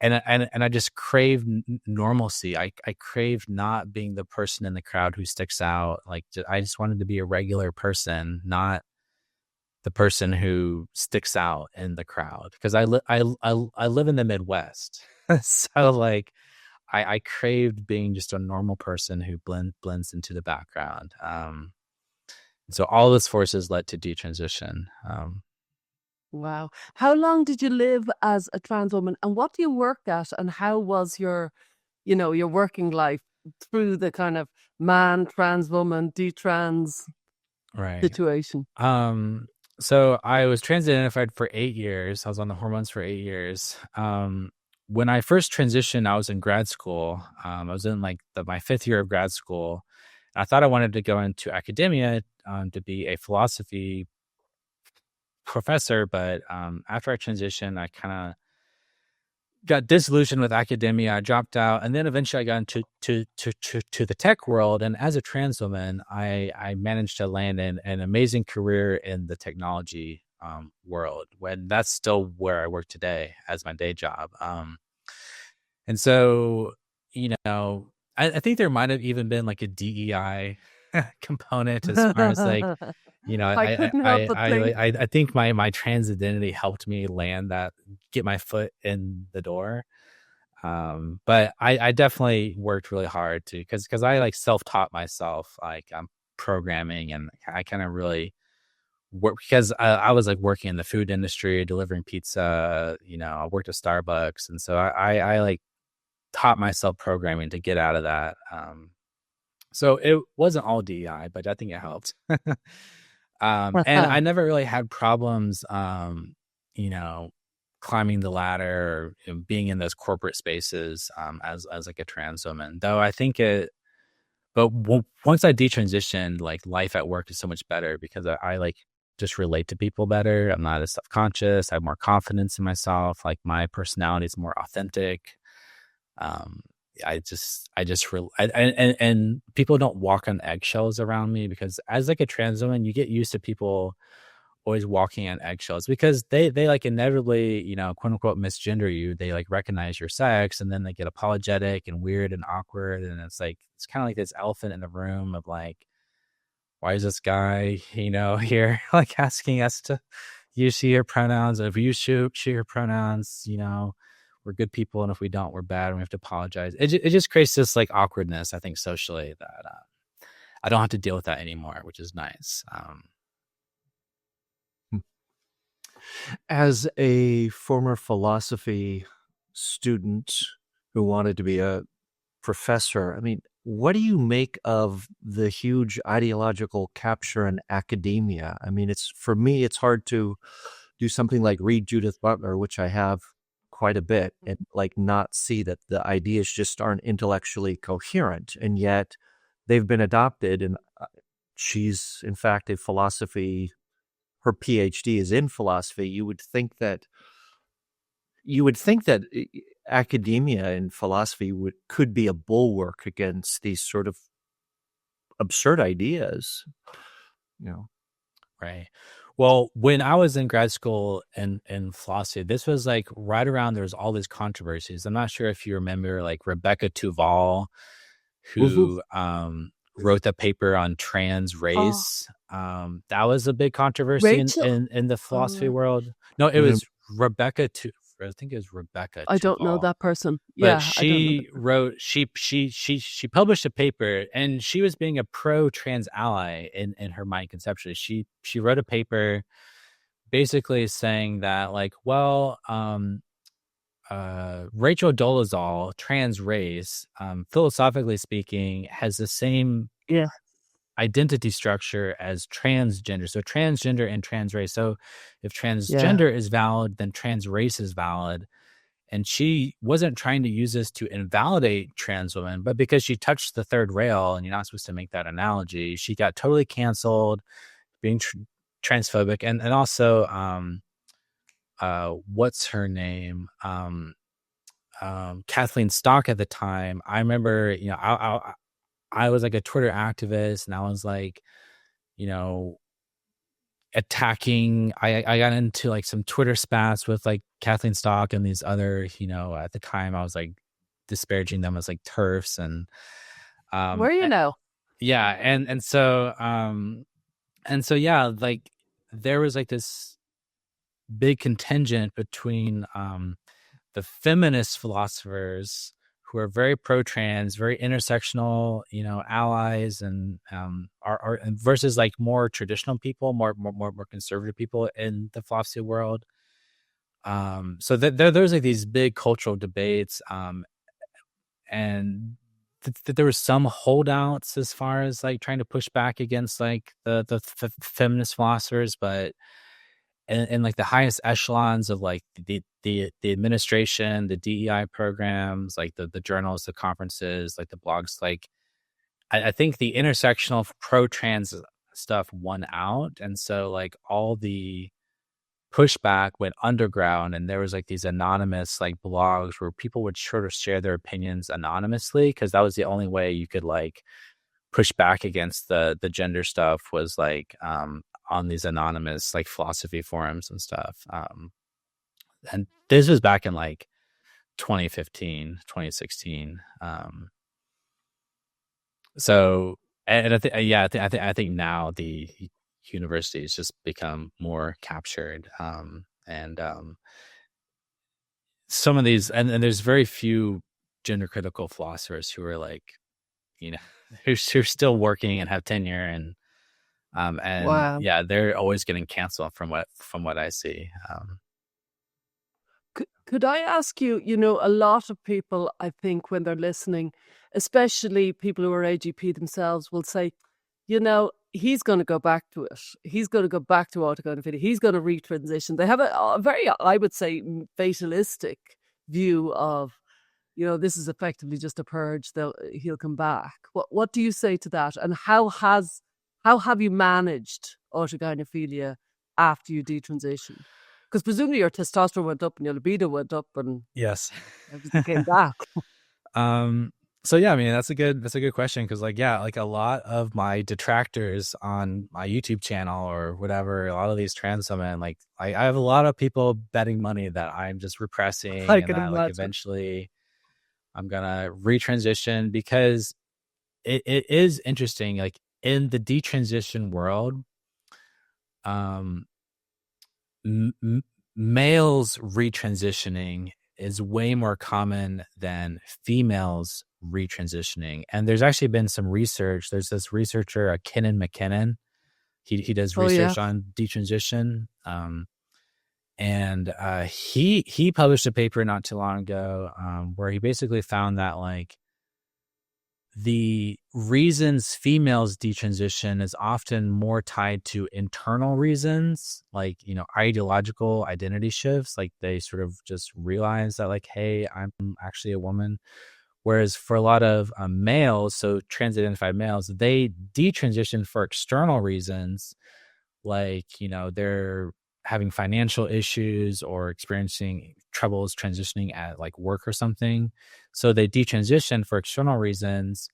And I just crave normalcy. I crave not being the person in the crowd who sticks out. Like I just wanted to be a regular person, not the person who sticks out in the crowd. Because I live in the Midwest, so like I craved being just a normal person who blends into the background. So all those forces led to detransition. Wow. How long did you live as a trans woman, and what do you work at, and how was your, your working life through the kind of man, trans woman, detrans Right. situation? So I was trans identified for 8 years. I was on the hormones for 8 years. When I first transitioned, I was in grad school. I was in like my fifth year of grad school. I thought I wanted to go into academia to be a philosophy professor, but after I transitioned, I kind of got disillusioned with academia. I dropped out, and then eventually I got into to the tech world. And as a trans woman, I managed to land in an amazing career in the technology world. When that's still where I work today as my day job. And so, I think there might have even been like a DEI component as far as like, I couldn't help but think. I think my trans identity helped me get my foot in the door. But I definitely worked really hard to, because I like self-taught myself, like I'm programming, and I kind of really work because I was like working in the food industry, delivering pizza, I worked at Starbucks. And so I like taught myself programming to get out of that. So it wasn't all DEI, but I think it helped. And I never really had problems, you know, climbing the ladder or being in those corporate spaces as like a trans woman. Though I think once I detransitioned, like life at work is so much better because I like just relate to people better. I'm not as self-conscious. I have more confidence in myself. Like my personality is more authentic. Um, and people don't walk on eggshells around me, because as like a trans woman, you get used to people always walking on eggshells because they like inevitably, quote unquote, misgender you. They like recognize your sex, and then they get apologetic and weird and awkward. And it's like, it's kind of like this elephant in the room of like, why is this guy, here like asking us to use she, her pronouns? If you shoot she, her pronouns, we're good people. And if we don't, we're bad. And we have to apologize. It just creates this like awkwardness, I think, socially, that I don't have to deal with that anymore, which is nice. As a former philosophy student who wanted to be a professor, I mean, what do you make of the huge ideological capture in academia? I mean, for me, it's hard to do something like read Judith Butler, which I have quite a bit, and like not see that the ideas just aren't intellectually coherent, and yet they've been adopted. And she's in fact a philosophy. Her PhD is in philosophy. You would think that academia and philosophy could be a bulwark against these sort of absurd ideas, Right. Well, when I was in grad school in philosophy, this was like right around, there was all these controversies. I'm not sure if you remember like Rebecca Tuval, who wrote the paper on trans race. That was a big controversy Rachel? in the philosophy world. No, it was I think it was Rebecca I don't know Tuval. that person. But Yeah, I don't know. she published a paper, and she was being a pro trans ally in her mind conceptually. She wrote a paper basically saying that like, well, Rachel Dolezal, trans race, philosophically speaking, has the same Yeah. identity structure as transgender. So transgender and trans race. So if transgender is valid, then trans race is valid. And she wasn't trying to use this to invalidate trans women, but because she touched the third rail, and you're not supposed to make that analogy, she got totally canceled, being transphobic. And also, what's her name? Kathleen Stock at the time. I remember, I was like a Twitter activist, and I was like, attacking. I got into like some Twitter spats with like Kathleen Stock and these other, at the time I was like disparaging them as like TERFs. And Where you know? yeah, and so yeah, like there was like this big contingent between the feminist philosophers who are very pro-trans, very intersectional, allies, and are versus like more traditional people, more conservative people in the philosophy world. So there's like these big cultural debates, and there was some holdouts as far as like trying to push back against like the feminist philosophers, but in like the highest echelons of like the administration, the DEI programs, like the journals, the conferences, like the blogs, like I think the intersectional pro-trans stuff won out, and so like all the pushback went underground, and there was like these anonymous like blogs where people would sort of share their opinions anonymously, because that was the only way you could like push back against the gender stuff, was like on these anonymous like philosophy forums and stuff. And this was back in like 2015, 2016. So, and I think now the university has just become more captured. And some of these, and there's very few gender critical philosophers who are like, who's still working and have tenure, and Wow. yeah, they're always getting canceled from what I see. Could I ask you, a lot of people, I think, when they're listening, especially people who are AGP themselves, will say, he's going to go back to it. He's going to go back to autogynephilia. He's going to retransition. They have a very, I would say, fatalistic view of, this is effectively just a purge. He'll come back. What do you say to that? And how have you managed autogynephilia after you detransition? Because presumably your testosterone went up and your libido went up, and yes, everything came back. So yeah, I mean that's a good question, because like like a lot of my detractors on my YouTube channel or whatever, a lot of these trans women, like I have a lot of people betting money that I'm just repressing, I and can that like imagine. eventually I'm gonna retransition, because it is interesting, like in the detransition world, males retransitioning is way more common than females retransitioning. And there's actually been some research. There's this researcher, Kinnan McKinnon. He does research on detransition. And he published a paper not too long ago where he basically found that like the reasons females detransition is often more tied to internal reasons, like, ideological identity shifts. Like they sort of just realize that like, hey, I'm actually a woman. Whereas for a lot of males, so trans-identified males, they detransition for external reasons, like, they're having financial issues or experiencing troubles transitioning at like work or something. So they detransition for external reasons,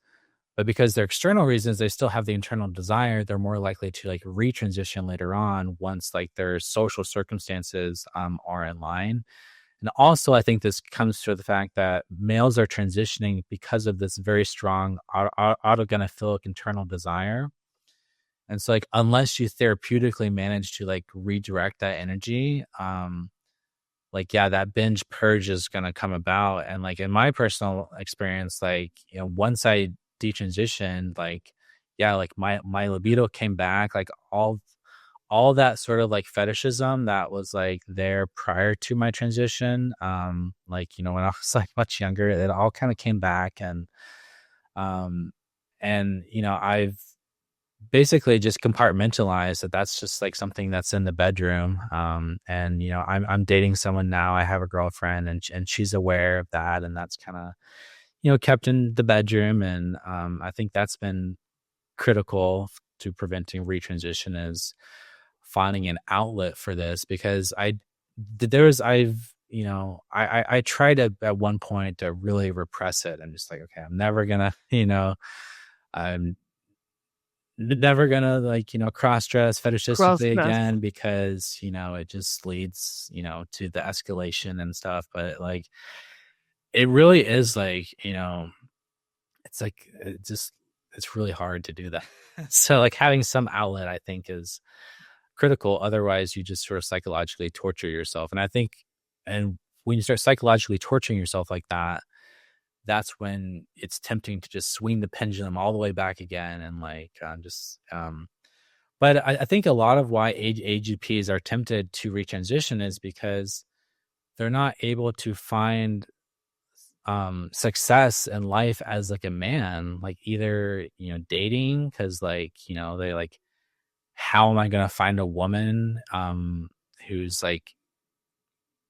but because they're external reasons, they still have the internal desire. They're more likely to like retransition later on once like their social circumstances are in line. And also, I think this comes to the fact that males are transitioning because of this very strong autogynephilic internal desire. And so like, unless you therapeutically manage to like redirect that energy, like, yeah, that binge purge is going to come about. And like, in my personal experience, like, once I detransitioned, like, yeah, like my libido came back, like all that sort of like fetishism that was like there prior to my transition, like, when I was like much younger, it all kind of came back. And I've basically just compartmentalized that that's just like something that's in the bedroom. And I'm dating someone now. I have a girlfriend, and she's aware of that, and that's kind of kept in the bedroom. And I think that's been critical to preventing retransition, is finding an outlet for this, because I tried at one point to really repress it. I'm just like, okay, I'm never gonna I'm never gonna like cross-dress fetishistically again, because it just leads to the escalation and stuff. But like it really is like it's like it's really hard to do that. So like having some outlet, I think, is critical. Otherwise you just sort of psychologically torture yourself. And I think, and when you start psychologically torturing yourself like that, that's when it's tempting to just swing the pendulum all the way back again. And like, but I think a lot of why AGPs are tempted to retransition is because they're not able to find success in life as like a man, like either, dating, because like, they like, how am I going to find a woman who's like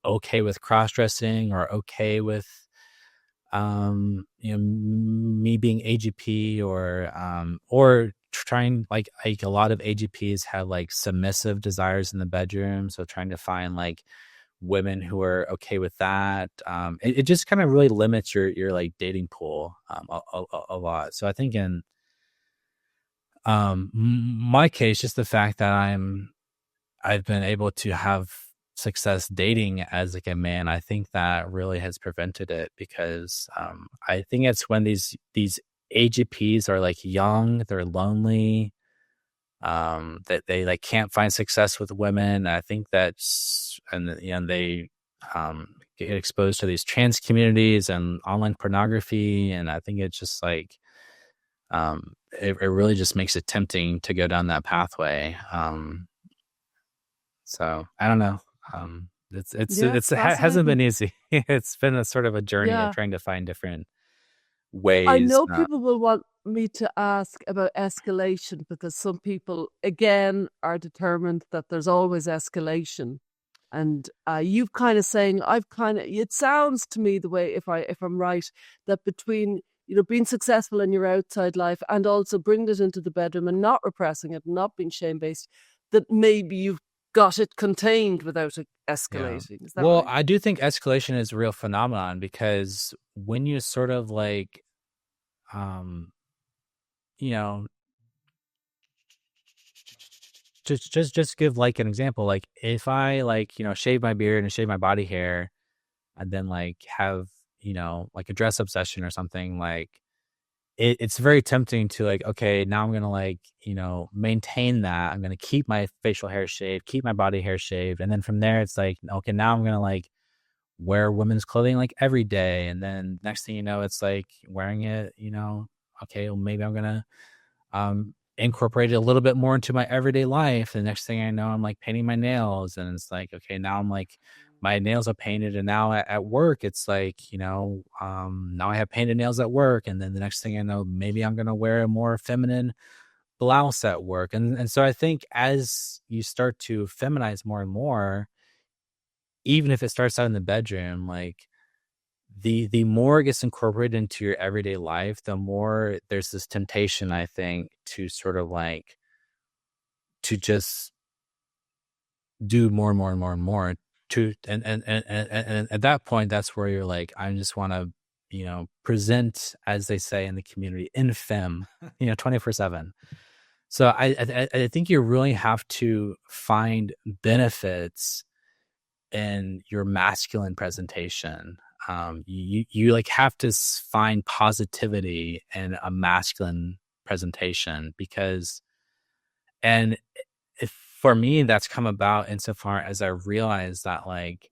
okay with cross-dressing or okay with me being AGP, or trying like a lot of AGPs have like submissive desires in the bedroom, so trying to find like women who are okay with that. It just kind of really limits your like dating pool a lot. So I think in my case, just the fact that I've been able to have success dating as like a man, I think that really has prevented it, because I think it's when these AGPs are like young, they're lonely, that they like can't find success with women. I think that's, and they get exposed to these trans communities and online pornography, and I think it's just like it really just makes it tempting to go down that pathway. So I don't know. It hasn't fascinating. been easy. It's been a sort of a journey of Yeah. trying to find different I ways. know people will want me to ask about escalation, because some people, again, are determined that there's always escalation. And you've kind of saying, it sounds to me the way, if I'm right, that between, being successful in your outside life and also bringing it into the bedroom and not repressing it, not being shame-based, that maybe you've got it contained without it Yeah. escalating. Is that Well, right? I do think escalation is a real phenomenon, because when you sort of like, you know, just give like an example. Like if I like, shave my beard and shave my body hair, and then like have, like a dress obsession or something, like it's very tempting to like, okay, now I'm gonna like, maintain that. I'm gonna keep my facial hair shaved, keep my body hair shaved, and then from there it's like, okay, now I'm gonna like wear women's clothing like every day, and then next thing you know, it's like wearing it, okay, well maybe I'm gonna incorporate it a little bit more into my everyday life. The next thing I know, I'm like painting my nails, and it's like, okay, now I'm like my nails are painted, and now at work it's like, now I have painted nails at work, and then the next thing I know, maybe I'm gonna wear a more feminine blouse at work. And so I think as you start to feminize more and more, even if it starts out in the bedroom, like the more it gets incorporated into your everyday life, the more there's this temptation, I think, to sort of like to just do more and more and more and more, to and at that point, that's where you're like, I just want to, present, as they say in the community, in fem, 24/7. So I think you really have to find benefits in your masculine presentation. You like have to find positivity in a masculine presentation, because, and if for me, that's come about insofar as I realize that like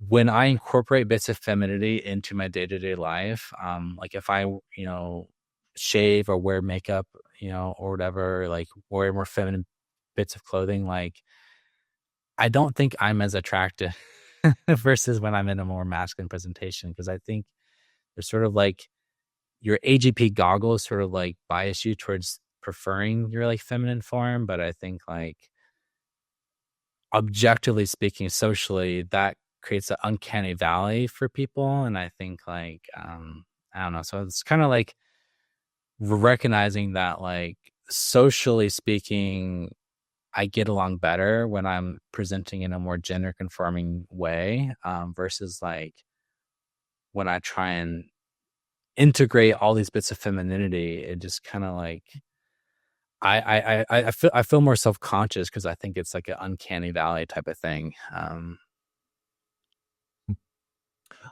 when I incorporate bits of femininity into my day-to-day life, like if I, shave or wear makeup, or whatever, like wear more feminine bits of clothing, like I don't think I'm as attractive versus when I'm in a more masculine presentation, because I think there's sort of like your AGP goggles sort of like bias you towards preferring your like feminine form. But I think like objectively speaking, socially, that creates an uncanny valley for people. And I think like, I don't know. So it's kind of like recognizing that like socially speaking, I get along better when I'm presenting in a more gender conforming way, versus like when I try and integrate all these bits of femininity. It just kind of like I feel more self conscious, because I think it's like an uncanny valley type of thing.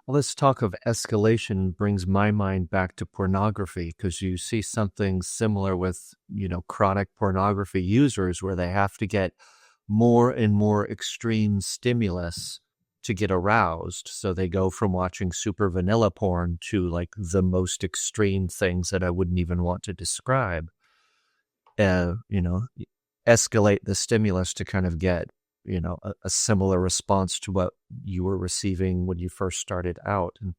Well, this talk of escalation brings my mind back to pornography, because you see something similar with, chronic pornography users, where they have to get more and more extreme stimulus to get aroused. So they go from watching super vanilla porn to like the most extreme things that I wouldn't even want to describe. You know, escalate the stimulus to kind of get, you know, a similar response to what you were receiving when you first started out. And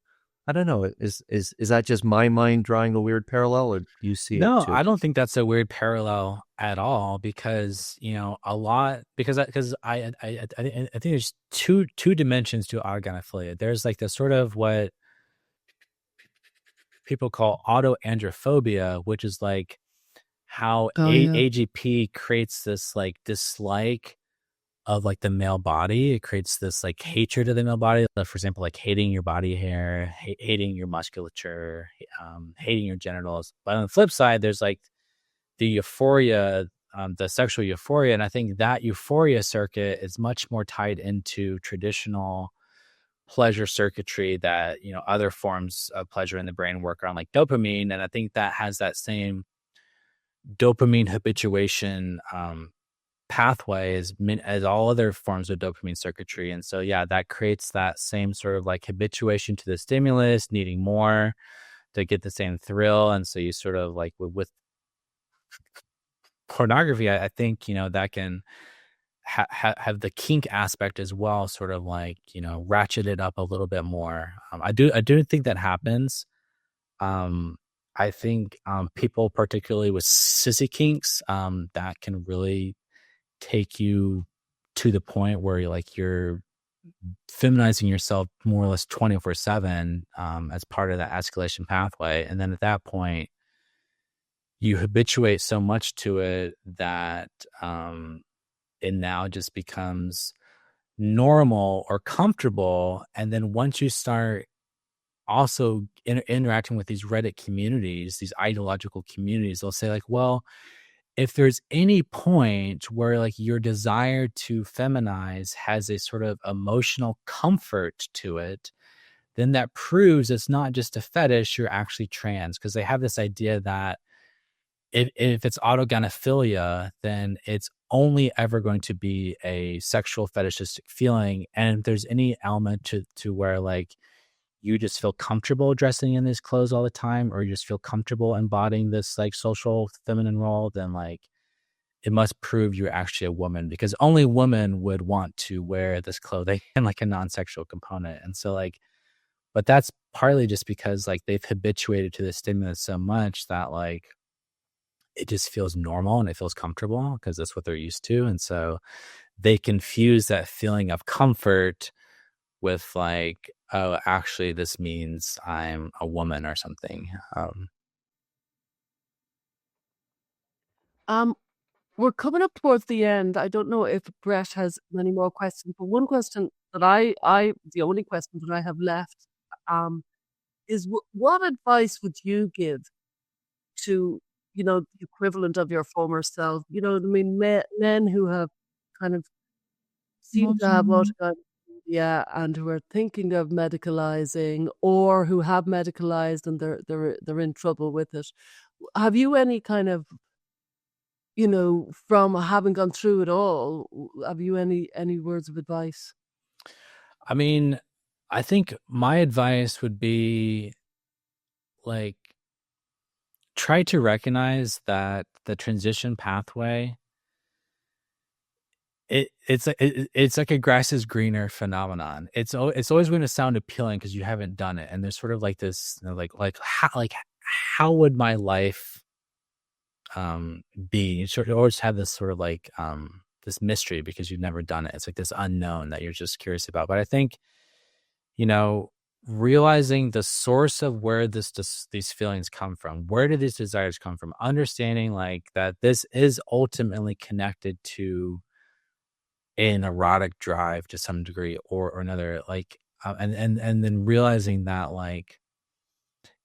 I don't know, is that just my mind drawing a weird parallel, or do you see it No, too? I don't think that's a weird parallel at all, because a lot, because I think there's two dimensions to autogynephilia. There's like the sort of what people call autoandrophobia, which is like how Oh yeah. AGP creates this like dislike of like the male body. It creates this like hatred of the male body. For example, like hating your body hair, hating your musculature, hating your genitals. But on the flip side, there's like the euphoria, the sexual euphoria. And I think that euphoria circuit is much more tied into traditional pleasure circuitry that, other forms of pleasure in the brain work on, like dopamine. And I think that has that same dopamine habituation pathway as all other forms of dopamine circuitry. And so, yeah, that creates that same sort of like habituation to the stimulus, needing more to get the same thrill. And so you sort of like with pornography, I think, that can have the kink aspect as well, sort of like, ratchet it up a little bit more. I do think that happens. I think people, particularly with sissy kinks, that can really take you to the point where you're feminizing yourself more or less 24/7 as part of that escalation pathway. And then at that point, you habituate so much to it that it now just becomes normal or comfortable. And then once you start also interacting with these Reddit communities, these ideological communities, they'll say like, well, if there's any point where like your desire to feminize has a sort of emotional comfort to it, then that proves it's not just a fetish, you're actually trans. Because they have this idea that if it's autogynephilia, then it's only ever going to be a sexual fetishistic feeling. And if there's any element to where like you just feel comfortable dressing in these clothes all the time, or you just feel comfortable embodying this like social feminine role, then like it must prove you're actually a woman, because only women would want to wear this clothing in like a non-sexual component. And so like, but that's partly just because like they've habituated to the stimulus so much that like it just feels normal and it feels comfortable because that's what they're used to. And so they confuse that feeling of comfort with like, oh, actually this means I'm a woman or something. We're coming up towards the end. I don't know if Brett has many more questions, but one question that the only question that I have left, is what advice would you give to, the equivalent of your former self? You know what I mean? Men who have kind of seem to have autogynephilia and who are thinking of medicalizing, or who have medicalized and they're in trouble with it. Have you any kind of, from having gone through it all, have you any words of advice? I mean, I think my advice would be like, try to recognize that the transition pathway, it's like a grass is greener phenomenon. It's always going to sound appealing because you haven't done it, and there's sort of like this, how would my life be? You sort of always have this sort of like this mystery because you've never done it. It's like this unknown that you're just curious about. But I think, realizing the source of where these feelings come from, where do these desires come from, understanding like that this is ultimately connected to an erotic drive to some degree or another, like and then realizing that like,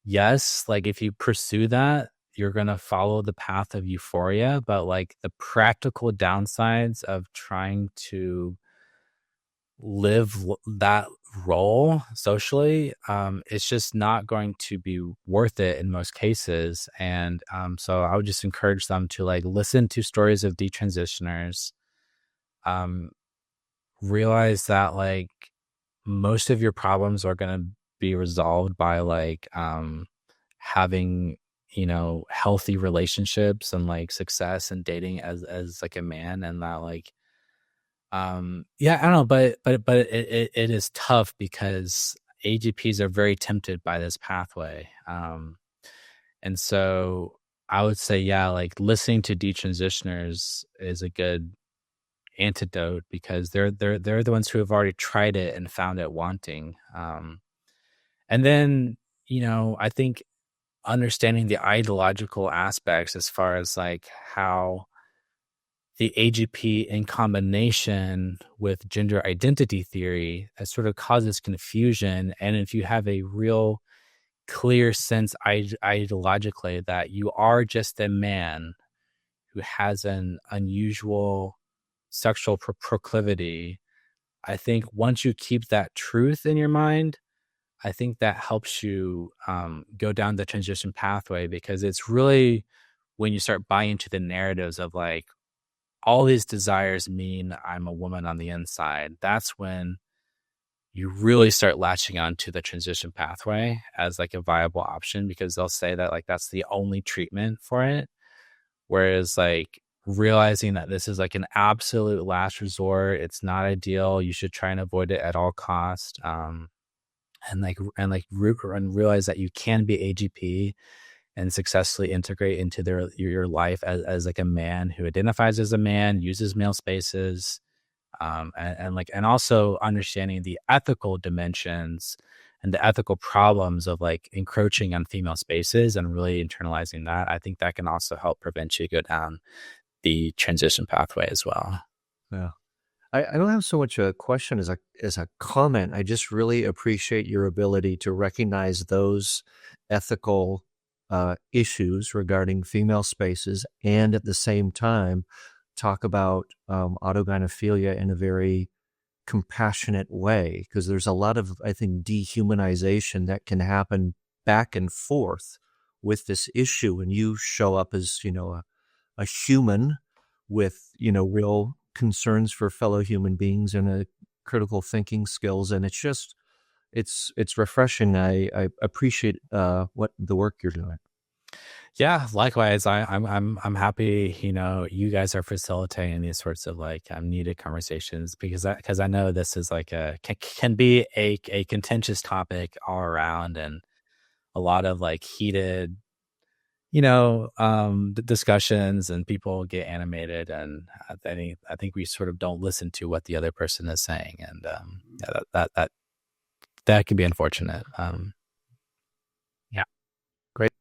yes, like if you pursue that, you're going to follow the path of euphoria, but like the practical downsides of trying to live that role socially, it's just not going to be worth it in most cases. And so I would just encourage them to like listen to stories of detransitioners, realize that like most of your problems are going to be resolved by like having, you know, healthy relationships and like success and dating as like a man, and that like yeah, I don't know, but it is tough because AGPs are very tempted by this pathway. And so I would say, yeah, like listening to detransitioners is a good antidote because they're the ones who have already tried it and found it wanting. And then, you know, I think understanding the ideological aspects as far as like how the AGP in combination with gender identity theory that sort of causes confusion. And if you have a real clear sense ideologically that you are just a man who has an unusual sexual proclivity, I think once you keep that truth in your mind, I think that helps you go down the transition pathway, because it's really when you start buying into the narratives of like all these desires mean I'm a woman on the inside, that's when you really start latching on to the transition pathway as like a viable option, because they'll say that like that's the only treatment for it. Whereas like realizing that this is like an absolute last resort, it's not ideal, you should try and avoid it at all costs. And realize that you can be AGP and successfully integrate into your life as like a man who identifies as a man, uses male spaces, and also understanding the ethical dimensions and the ethical problems of like encroaching on female spaces and really internalizing that. I think that can also help prevent you go down the transition pathway as well. Yeah. I don't have so much a question as a comment. I just really appreciate your ability to recognize those ethical issues regarding female spaces, and at the same time talk about autogynephilia in a very compassionate way, because there's a lot of, I think, dehumanization that can happen back and forth with this issue, and you show up as, you know, a human with, you know, real concerns for fellow human beings and a critical thinking skills, and it's just it's refreshing. I appreciate what the work you're doing. Yeah, likewise. I'm happy, you know, you guys are facilitating these sorts of like needed conversations, because I know this is like can be a contentious topic all around, and a lot of like heated, you know, discussions, and people get animated, and I think we sort of don't listen to what the other person is saying, and yeah, that can be unfortunate. Yeah, Great.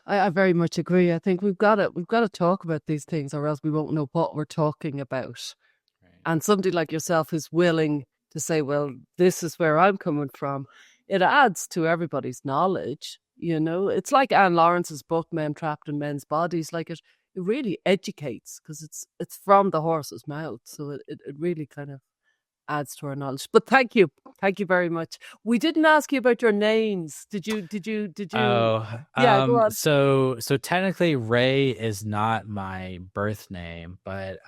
I very much agree. I think we've got to talk about these things, or else we won't know what we're talking about. right. And somebody like yourself who's willing to say, well, this is where I'm coming from, it adds to everybody's knowledge. You know, it's like Anne Lawrence's book, Men Trapped in Men's Bodies. Like it really educates, because it's from the horse's mouth. So it really kind of adds to our knowledge. But thank you very much. We didn't ask you about your names. Did you? Oh, Yeah, go on. so technically Ray is not my birth name, but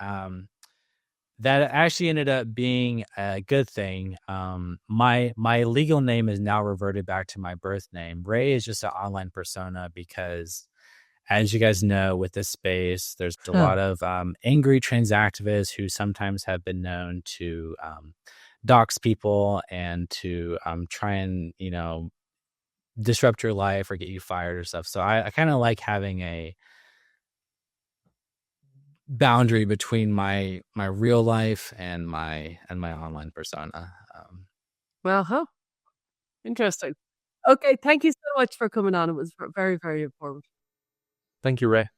that actually ended up being a good thing. My legal name is now reverted back to my birth name. Ray is just an online persona because, as you guys know, with this space, there's a lot of angry trans activists who sometimes have been known to dox people and to try and, you know, disrupt your life or get you fired or stuff. So I kind of like having a boundary between my real life and my online persona. Well, huh? Interesting. Okay, thank you so much for coming on. It was very, very important. Thank you, Ray.